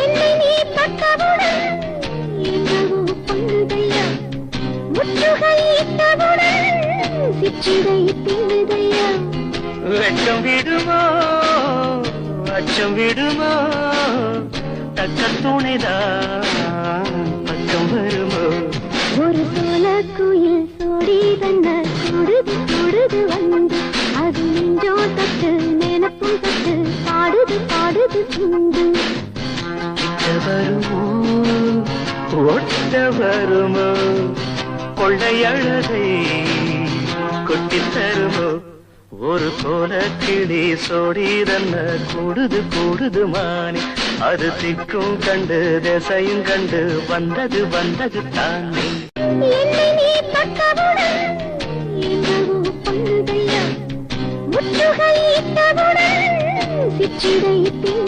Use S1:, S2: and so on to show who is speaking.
S1: என்னை நீ பட்டவுடன் என்னவோ பண்ணுதையா, முற்றுகையிட்டவுடன் சிற்றிடை தின்னுதையா.
S2: வெட்கம் விடுமோ அச்சம் விடுமோ, தக்க துணைதான் பக்கம் வருமோ.
S1: ஒரு சோல குயில் சோடி தன்ன கூடுது கூடுது வந்து, அது நெஞ்சோ தட்டு நினப்பும் தட்டு பாடுது பாடுது சிந்து.
S2: கிட்ட வருமோ ஒட்ட வருமோ, கொள்ளையழகை கொட்டி தருமோ. ஒரு கோல கிளி சோடி தன்ன கூடுது கூடுது மானி, அது திக்கும் கண்டு திசையும் கண்டு வந்தது வந்தது தானே.
S1: என்னை நீ பட்டவுடன் என்னவோ பண்ணுதையா, முற்றுகையிட்டவுடன் சிற்றிடை தின்னு